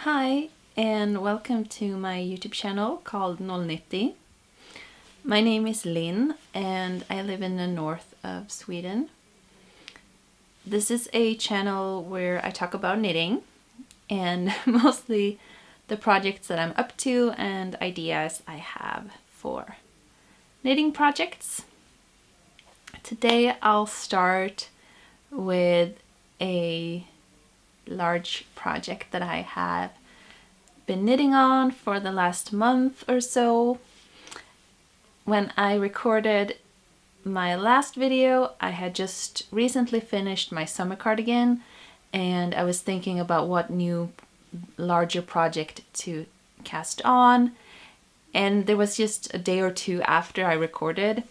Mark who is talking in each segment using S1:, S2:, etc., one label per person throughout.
S1: Hi, and welcome to my YouTube channel called Noll-Knitty. My name is Linn, and I live in the north of Sweden. This is a channel where I talk about knitting, and mostly the projects that I'm up to and ideas I have for knitting projects. Today I'll start with a large project that I have been knitting on for the last month or so. When I recorded my last video, I had just recently finished my summer cardigan, and I was thinking about what new larger project to cast on, and there was just a day or two after I recorded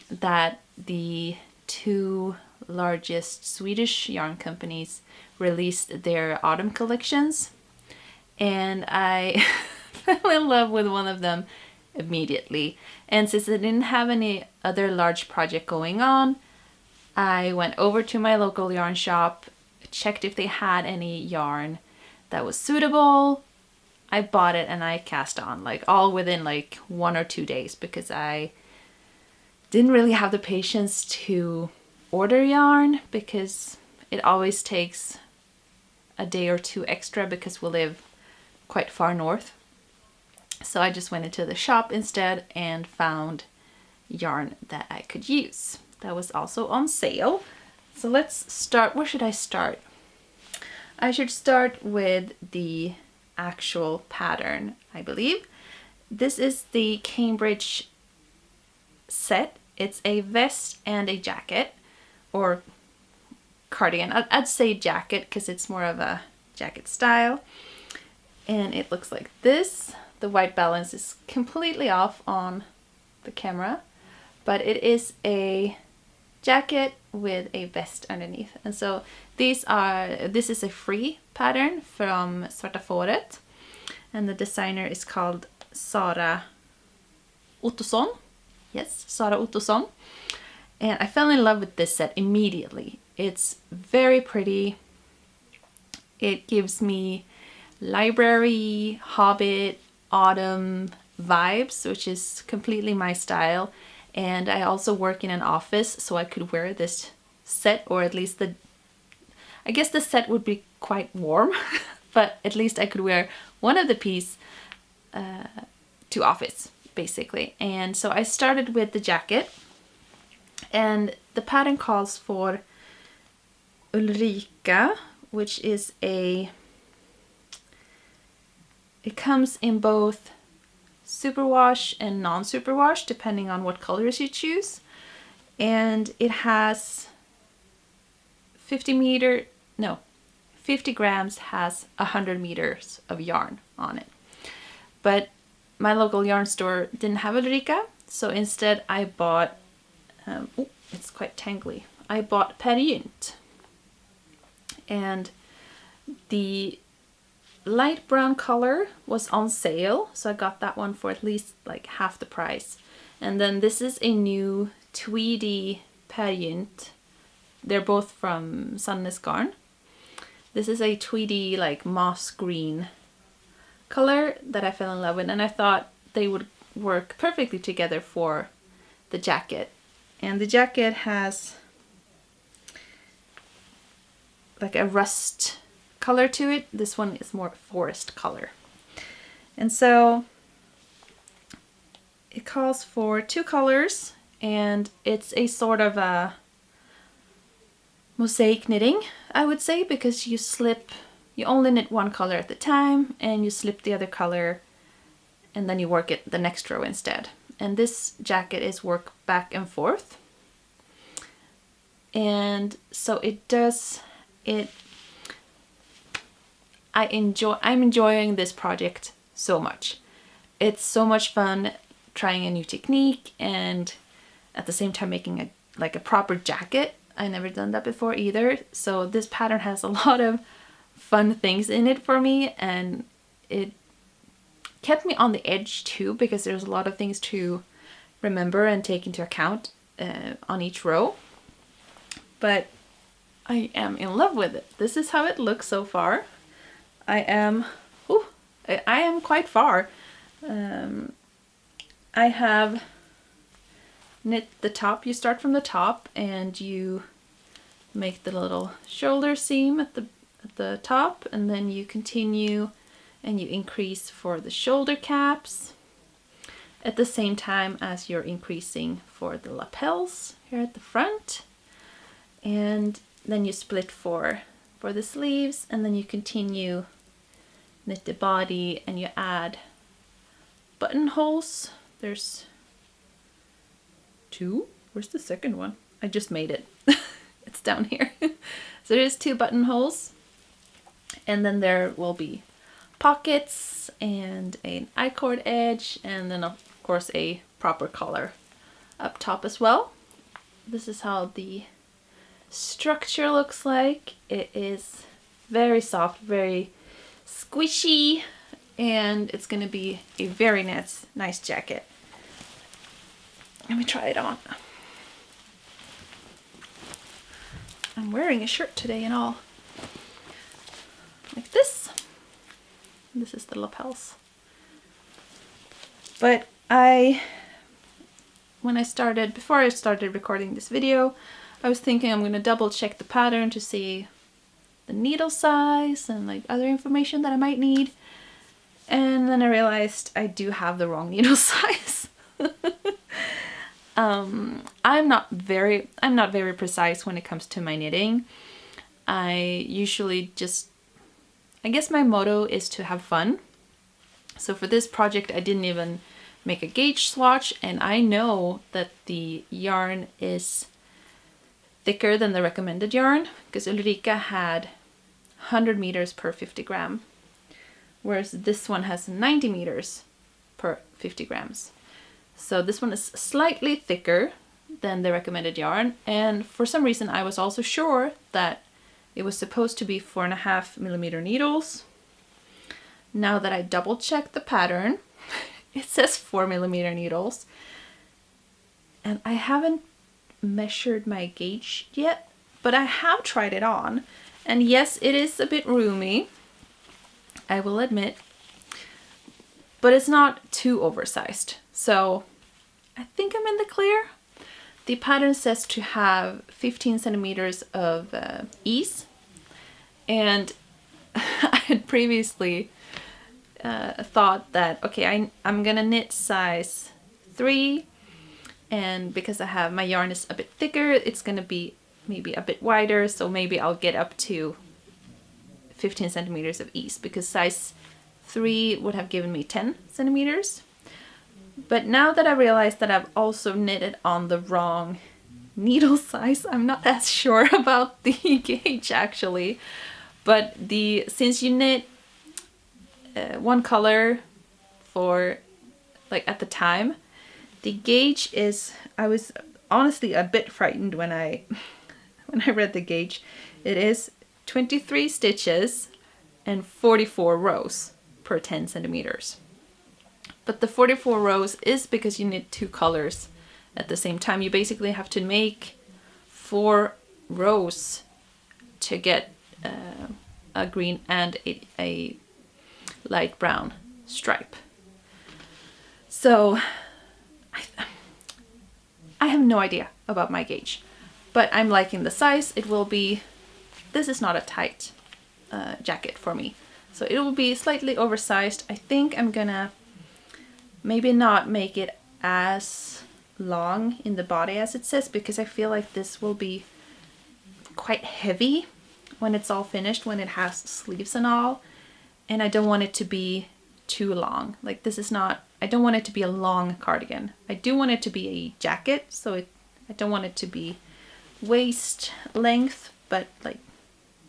S1: that the two largest Swedish yarn companies released their autumn collections, and I fell in love with one of them immediately. And since I didn't have any other large project going on, I went over to my local yarn shop, checked if they had any yarn that was suitable. I bought it and I cast on, like all within like 1 or 2 days, because I didn't really have the patience to order yarn, because it always takes a day or two extra because we live quite far north. So I just went into the shop instead and found yarn that I could use. That was also on sale. So let's start. Where should I start? I should start with the actual pattern, I believe. This is the Cambrigde set. It's a vest and a jacket, or cardigan. I'd say jacket because it's more of a jacket style. And it looks like this. The white balance is completely off on the camera, but it is a jacket with a vest underneath. And so this is a free pattern from Votter, and the designer is called Sara Ottosson. Yes, Sara Ottosson. And I fell in love with this set immediately. It's very pretty. It gives me library, hobbit, autumn vibes, which is completely my style. And I also work in an office, so I could wear this set, or at least I guess the set would be quite warm, but at least I could wear one of the piece to office, basically. And so I started with the jacket, and the pattern calls for Ulrika, which is it comes in both superwash and non-superwash, depending on what colors you choose. And it has 50 grams, has 100 meters of yarn on it. But my local yarn store didn't have Ulrika, so instead I bought, it's quite tangly, I bought gynt. And the light brown color was on sale, so I got that one for at least like half the price. And then this is a new tweedy gynt. They're both from Sandnes garn. This is a tweedy, like moss green color that I fell in love with, and I thought they would work perfectly together for the jacket. And the jacket has like a rust color to it. This one is more forest color. And so it calls for 2 colors, and it's a sort of a mosaic knitting, I would say, because you only knit one color at the time, and you slip the other color, and then you work it the next row instead. And this jacket is worked back and forth. And so I'm enjoying this project so much. It's so much fun trying a new technique and at the same time making a proper jacket. I never done that before either. So this pattern has a lot of fun things in it for me, and it kept me on the edge too, because there's a lot of things to remember and take into account on each row. But I am in love with it. This is how it looks so far. I am I am quite far. I have knit the top. You start from the top and you make the little shoulder seam at the top, and then you continue and you increase for the shoulder caps at the same time as you're increasing for the lapels here at the front. And then you split for the sleeves, and then you continue knit the body and you add buttonholes. There's 2. Where's the second one? I just made it. It's down here. So there's 2 buttonholes, and then there will be pockets and an I-cord edge, and then of course a proper collar up top as well. This is how the structure looks like. It is very soft, very squishy, and it's going to be a very nice jacket. Let me try it on. I'm wearing a shirt today and all. Like this. This is the lapels. But before I started recording this video, I was thinking I'm going to double check the pattern to see the needle size and like other information that I might need. And then I realized I do have the wrong needle size. I'm not very precise when it comes to my knitting. I usually I guess my motto is to have fun. So for this project I didn't even make a gauge swatch, and I know that the yarn is thicker than the recommended yarn because Ulrika had 100 meters per 50 gram, whereas this one has 90 meters per 50 grams. So this one is slightly thicker than the recommended yarn, and for some reason I was also sure that it was supposed to be 4.5 millimeter needles. Now that I double checked the pattern, it says 4 millimeter needles, and I haven't measured my gauge yet, but I have tried it on, and yes, it is a bit roomy, I will admit, but it's not too oversized. So I think I'm in the clear. The pattern says to have 15 centimeters of ease, and I had previously thought that, okay, I'm gonna knit size 3, and because my yarn is a bit thicker, it's gonna be maybe a bit wider, so maybe I'll get up to 15 centimeters of ease, because size 3 would have given me 10 centimeters. But now that I realize that I've also knitted on the wrong needle size, I'm not as sure about the gauge actually. But since you knit one color for like at the time, the gauge is, I was honestly a bit frightened when I read the gauge. It is 23 stitches and 44 rows per 10 centimeters. But the 44 rows is because you knit 2 colors at the same time. You basically have to make 4 rows to get a green and a light brown stripe. So I have no idea about my gauge, but I'm liking the size. This is not a tight jacket for me, so it will be slightly oversized. I think I'm gonna maybe not make it as long in the body as it says, because I feel like this will be quite heavy when it's all finished, when it has sleeves and all, and I don't want it to be too long. Like, this is not, I don't want it to be a long cardigan. I do want it to be a jacket, so I don't want it to be waist length, but like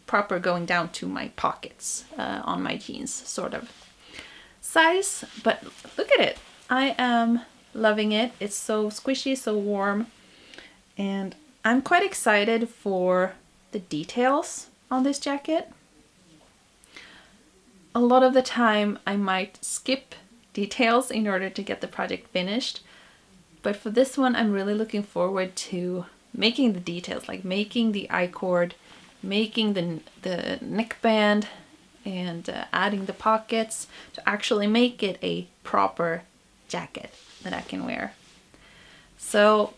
S1: proper going down to my pockets on my jeans sort of size. But look at it, I am loving it. It's so squishy, so warm, and I'm quite excited for the details on this jacket. A lot of the time I might skip details in order to get the project finished, but for this one I'm really looking forward to making the details, like making the I-cord, making the neckband, and adding the pockets to actually make it a proper jacket that I can wear. So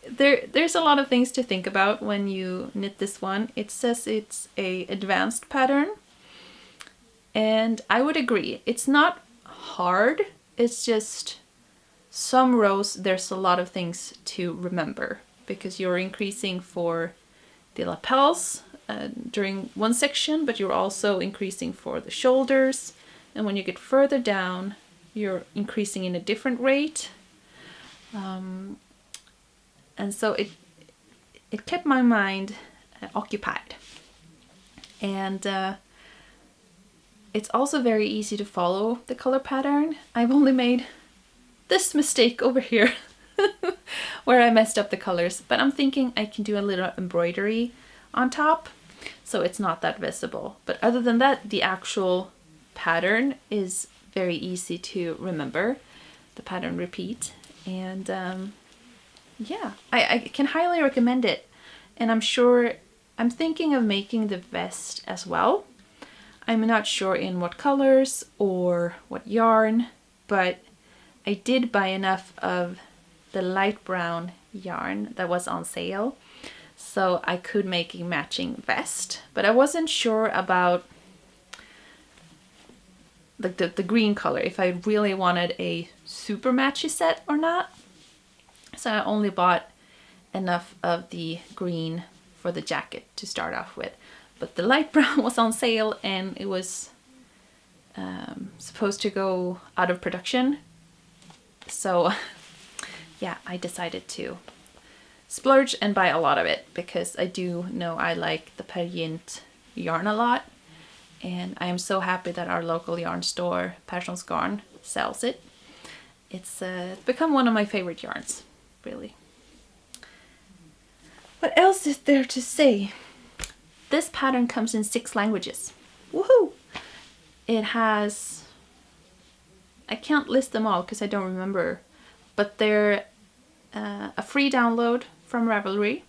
S1: there's a lot of things to think about when you knit this one. It says it's a advanced pattern, and I would agree. It's not hard, it's just some rows there's a lot of things to remember, because you're increasing for the lapels during one section, but you're also increasing for the shoulders, and when you get further down you're increasing in a different rate. And so it kept my mind occupied. And it's also very easy to follow the color pattern. I've only made this mistake over here where I messed up the colors, but I'm thinking I can do a little embroidery on top so it's not that visible. But other than that, the actual pattern is very easy to remember. The pattern repeat, and yeah, I can highly recommend it. And I'm thinking of making the vest as well. I'm not sure in what colors or what yarn, but I did buy enough of the light brown yarn that was on sale, so I could make a matching vest. But I wasn't sure about like the green color, if I really wanted a super matchy set or not. So I only bought enough of the green for the jacket to start off with. But the light brown was on sale, and it was supposed to go out of production. So yeah, I decided to splurge and buy a lot of it, because I do know I like the gynt yarn a lot. And I am so happy that our local yarn store, Karlsson's Garn, sells it. It's become one of my favorite yarns, really. What else is there to say? This pattern comes in 6 languages. Woohoo! It has... I can't list them all because I don't remember, but they're a free download from Ravelry.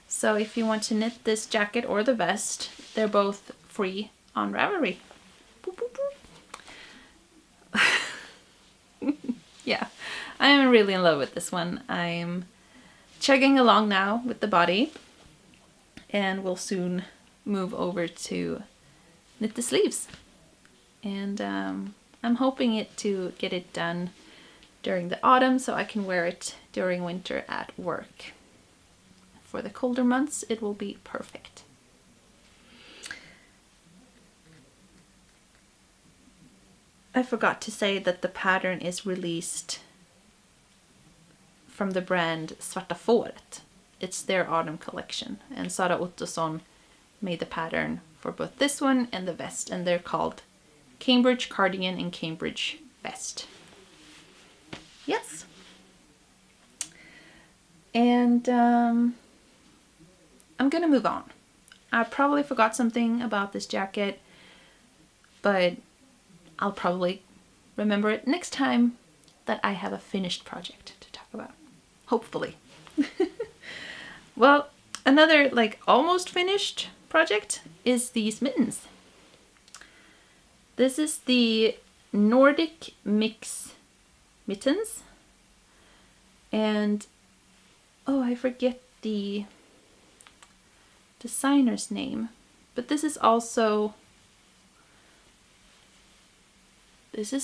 S1: So if you want to knit this jacket or the vest, they're both free on Ravelry. Boop, boop, boop. Yeah, I am really in love with this one. I'm chugging along now with the body, and we'll soon move over to knit the sleeves. And I'm hoping to get it done during the autumn so I can wear it during winter at work. For the colder months, it will be perfect. I forgot to say that the pattern is released from the brand Svarta Fåret. It's their autumn collection, and Sara Ottosson made the pattern for both this one and the vest, and they're called Cambrigde Cardigan and Cambrigde Vest. Yes. And I'm gonna move on. I probably forgot something about this jacket, but I'll probably remember it next time that I have a finished project to talk about. Hopefully. Well, another almost finished project is these mittens. This is the Nordic mix mittens, and oh, I forget the designer's name, but this is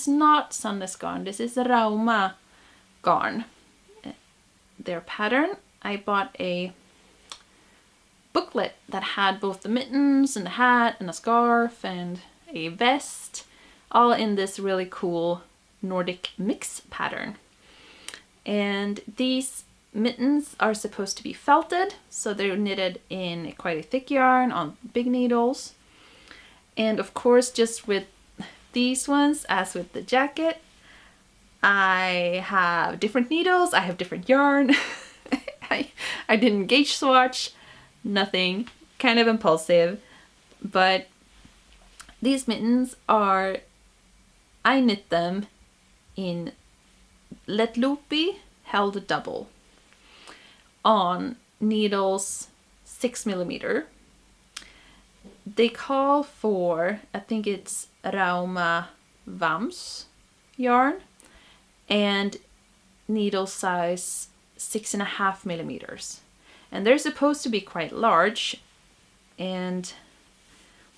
S1: not Sandnes garn, this is Rauma garn. Their pattern, I bought a booklet that had both the mittens and the hat and a scarf and a vest, all in this really cool Nordic mix pattern. And these mittens are supposed to be felted, so they're knitted in quite a thick yarn on big needles. And of course, just with these ones, as with the jacket, I have different needles, I have different yarn. I didn't gauge swatch, nothing, kind of impulsive. But these mittens I knit them in Lettlopi held double on needles 6mm. they call for, I think it's Rauma Vams yarn, and needle size 6.5 millimeters. And they're supposed to be quite large, and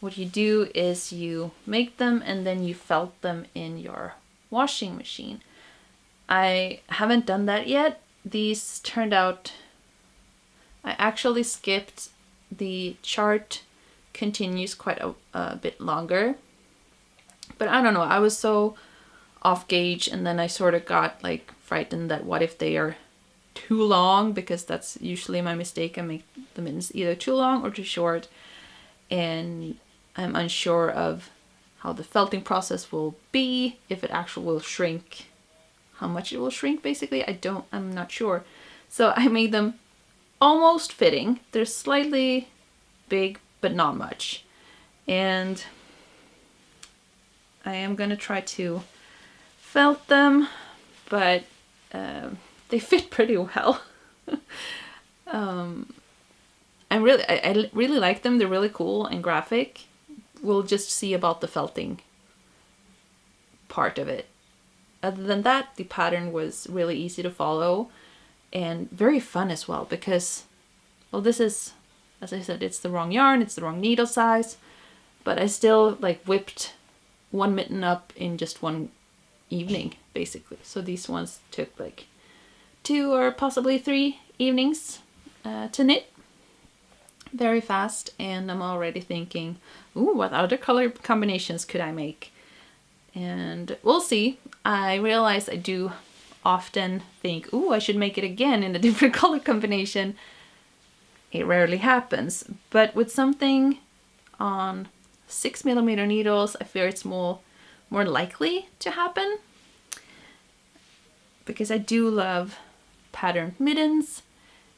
S1: what you do is you make them and then you felt them in your washing machine. I haven't done that yet. These turned out, I actually skipped the chart continues quite a bit longer, but I don't know, I was so off gauge, and then I sort of got like frightened that what if they are too long, because that's usually my mistake. I make the mittens either too long or too short, and I'm unsure of how the felting process will be, if it actually will shrink, how much it will shrink basically. I'm not sure. So I made them almost fitting. They're slightly big, but not much. And I am gonna try to felt them, but they fit pretty well. I really like them. They're really cool and graphic. We'll just see about the felting part of it. Other than that, the pattern was really easy to follow and very fun as well, because, well, this is, as I said, it's the wrong yarn, it's the wrong needle size, but I still like whipped one mitten up in just one evening basically. So these ones took like 2 or possibly 3 evenings to knit. Very fast, and I'm already thinking, ooh, what other color combinations could I make? And we'll see. I realize I do often think, ooh, I should make it again in a different color combination. It rarely happens, but with something on 6 millimeter needles, I fear it's more likely to happen, because I do love patterned mittens.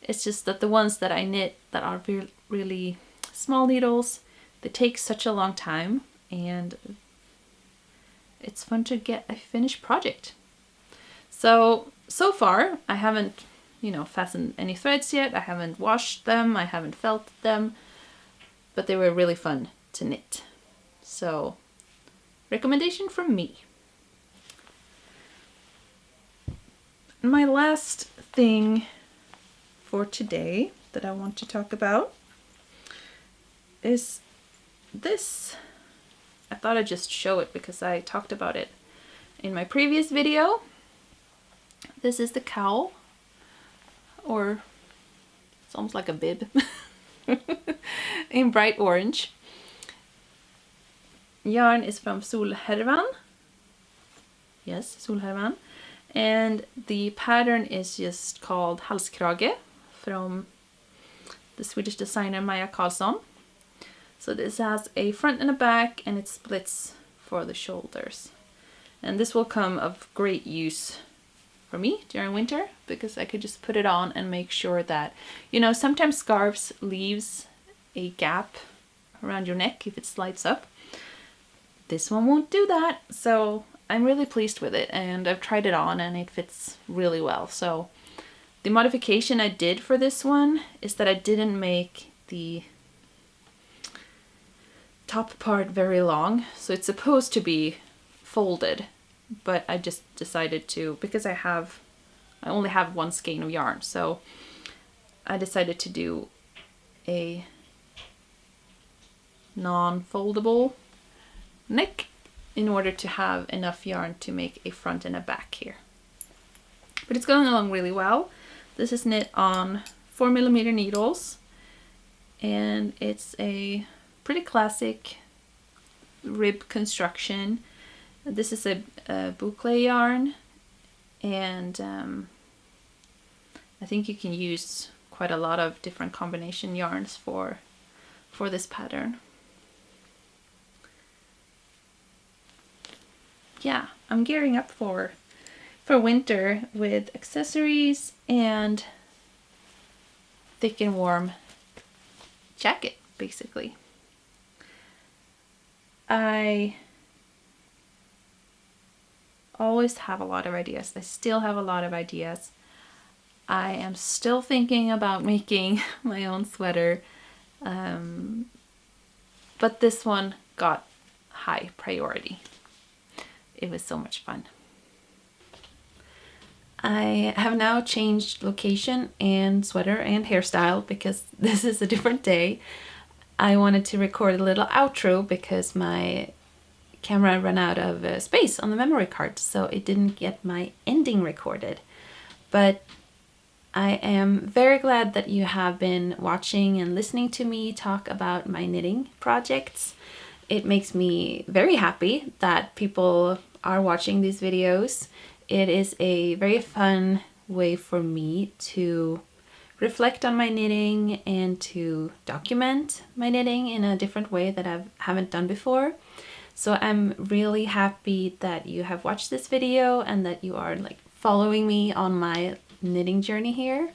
S1: It's just that the ones that I knit that are really small needles, they take such a long time, and it's fun to get a finished project. So far I haven't, fastened any threads yet. I haven't washed them, I haven't felted them, but they were really fun to knit. So, recommendation from me. My last thing for today that I want to talk about is this. I thought I'd just show it because I talked about it in my previous video. This is the cowl, or it's almost like a bib, in bright orange. Yarn is from Solhärvan. Yes, Solhärvan. And the pattern is just called Halskrage, from the Swedish designer Maja Karlsson. So this has a front and a back, and it splits for the shoulders. And this will come of great use for me during winter, because I could just put it on and make sure that, sometimes scarves leaves a gap around your neck if it slides up. This one won't do that, so I'm really pleased with it, and I've tried it on and it fits really well. So the modification I did for this one is that I didn't make the top part very long, so it's supposed to be folded, but I just decided to, because I only have one skein of yarn, so I decided to do a non-foldable neck in order to have enough yarn to make a front and a back here. But it's going along really well. This is knit on 4 millimeter needles, and it's a pretty classic rib construction. This is a boucle yarn, and I think you can use quite a lot of different combination yarns for this pattern. Yeah, I'm gearing up for winter with accessories and thick and warm jacket, basically. I always have a lot of ideas. I still have a lot of ideas. I am still thinking about making my own sweater. but this one got high priority. It was so much fun. I have now changed location and sweater and hairstyle because this is a different day. I wanted to record a little outro because my camera ran out of space on the memory card, so it didn't get my ending recorded. But I am very glad that you have been watching and listening to me talk about my knitting projects. It makes me very happy that people are watching these videos. It is a very fun way for me to reflect on my knitting and to document my knitting in a different way that I haven't done before. So I'm really happy that you have watched this video and that you are like following me on my knitting journey here.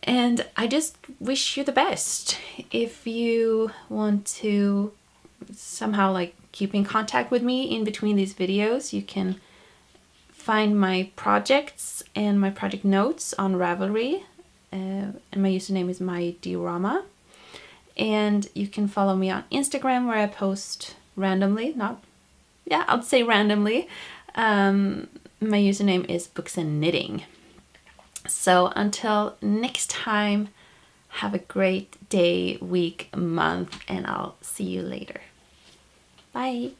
S1: And I just wish you the best. If you want to somehow like keep in contact with me in between these videos, you can find my projects and my project notes on Ravelry, and my username is MyDiorama. And you can follow me on Instagram, where I post randomly, I'll say randomly. My username is Books and Knitting. So until next time, have a great day, week, month, and I'll see you later. Bye.